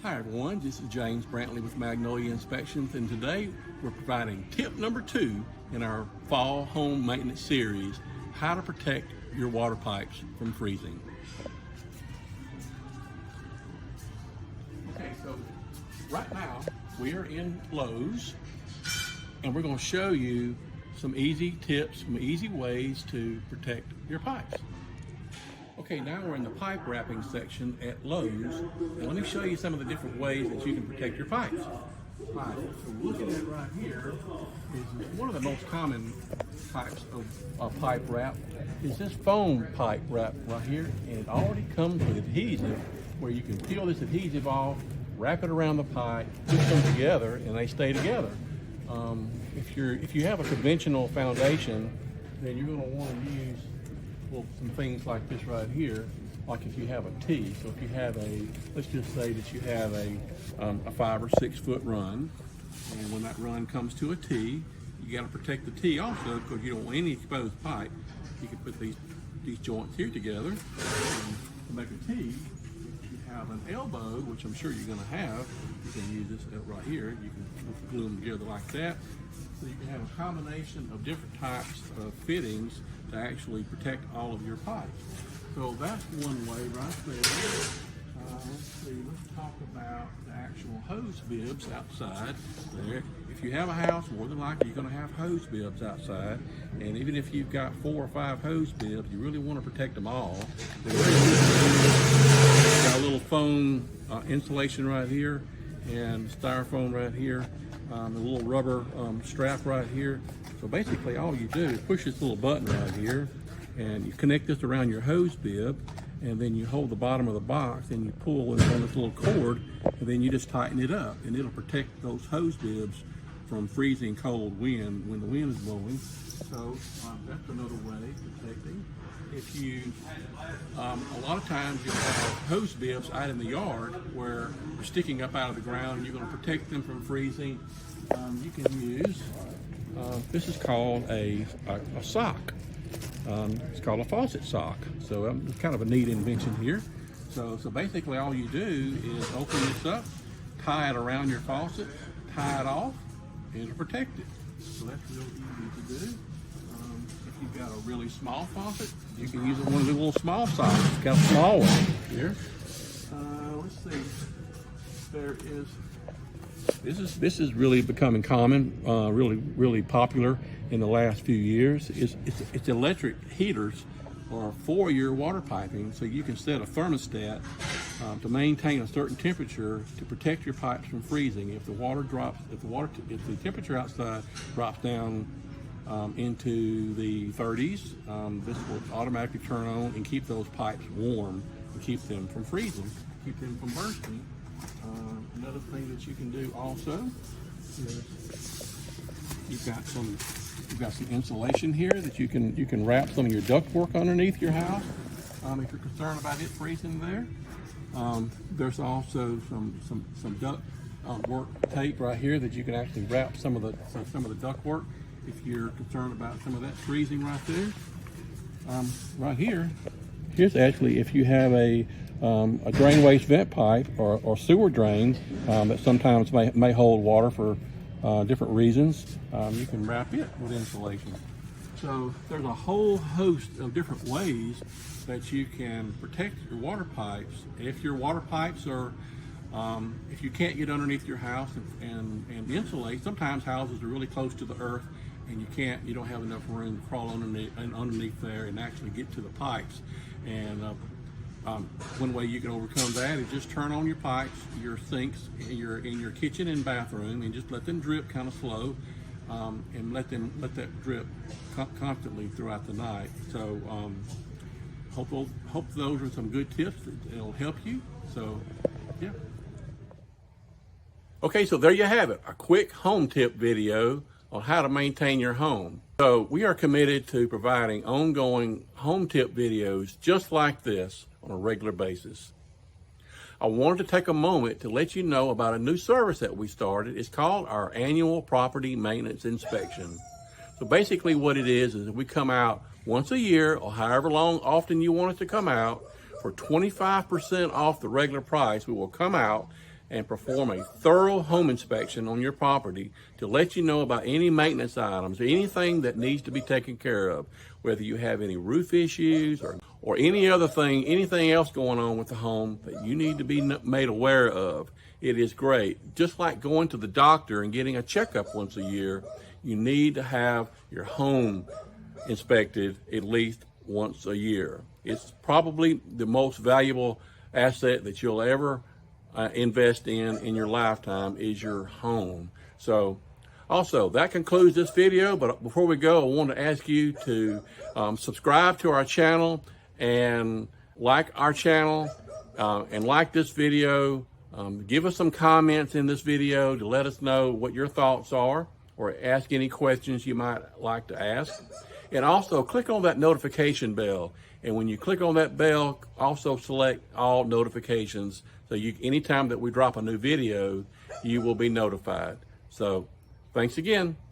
Hi everyone, this is James Brantley with Magnolia Inspections, and today we're providing tip number 2 in our fall home maintenance series, how to protect your water pipes from freezing. Okay, so right now we are in Lowe's and we're going to show you some easy tips, some easy ways to protect your pipes. Okay, now we're in the pipe wrapping section at Lowe's, and let me show you some of the different ways that you can protect your pipes. All right, so looking at right here is one of the most common types of pipe wrap is this foam pipe wrap right here, and it already comes with adhesive where you can peel this adhesive off, wrap it around the pipe, push them together, and they stay together. If you have a conventional foundation, then you're going to want to use some things like this right here, like if you have a T. So if you have let's just say that you have a 5 or 6 foot run, and when that run comes to a T, you got to protect the T also because you don't want any exposed pipe. You can put these joints here together to make a T. If you have an elbow, which I'm sure you're going to have, you can use this right here. You can glue them together like that. So you can have a combination of different types of fittings to actually protect all of your pipes. So that's one way right there. Let's talk about the actual hose bibs outside there. If you have a house, more than likely you're going to have hose bibs outside. And even if you've got 4 or 5 hose bibs, you really want to protect them all. Got a little foam insulation right here and styrofoam right here. A little rubber strap right here. So basically all you do is push this little button right here and you connect this around your hose bib, and then you hold the bottom of the box and you pull it on this little cord, and then you just tighten it up, and it'll protect those hose bibs from freezing cold wind when the wind is blowing. So that's another way of protecting. If you, a lot of times you'll have hose bibs out in the yard where they're sticking up out of the ground and you're going to protect them from freezing. You can use, this is called a sock. It's called a faucet sock. So it's kind of a neat invention here. So basically all you do is open this up, tie it around your faucet, tie it off, and it'll protect it. So that's real easy to do. If you've got a really small faucet, you can use one of the little small sockets. It's got a small one here. Let's see. This is really becoming common, really popular in the last few years. It's electric heaters for your water piping, so you can set a thermostat to maintain a certain temperature to protect your pipes from freezing. If the temperature outside drops down into the 30s, this will automatically turn on and keep those pipes warm and keep them from freezing, keep them from bursting. Another thing that you can do also is you've got some insulation here that you can wrap some of your ductwork underneath your house if you're concerned about it freezing there. There's also some ductwork tape right here that you can actually wrap some of the ductwork if you're concerned about some of that freezing right there. Right here's actually if you have a drain waste vent pipe or sewer drain that sometimes may hold water for different reasons, you can wrap it with insulation. So there's a whole host of different ways that you can protect your water pipes. If your water pipes are, if you can't get underneath your house and insulate, sometimes houses are really close to the earth and you don't have enough room to crawl underneath there and actually get to the pipes. And one way you can overcome that is just turn on your pipes, your sinks, in your kitchen and bathroom, and just let them drip kind of slow, and let that drip constantly throughout the night. So hope those are some good tips that'll help you. So yeah. Okay, so there you have it, a quick home tip video on how to maintain your home. So we are committed to providing ongoing home tip videos just like this on a regular basis. I wanted to take a moment to let you know about a new service that we started. It's called our annual property maintenance inspection. So basically what it is we come out once a year or however often you want it to come out for 25% off the regular price. We will come out and perform a thorough home inspection on your property to let you know about any maintenance items, anything that needs to be taken care of, whether you have any roof issues or any other thing, anything else going on with the home that you need to be made aware of. It is great. Just like going to the doctor and getting a checkup once a year, you need to have your home inspected at least once a year. It's probably the most valuable asset that you'll ever invest in your lifetime is your home. So also, that concludes this video, but before we go, I want to ask you to subscribe to our channel and like our channel and like this video. Give us some comments in this video to let us know what your thoughts are or ask any questions you might like to ask. And also click on that notification bell. And when you click on that bell, also select all notifications. So anytime that we drop a new video, you will be notified. So thanks again.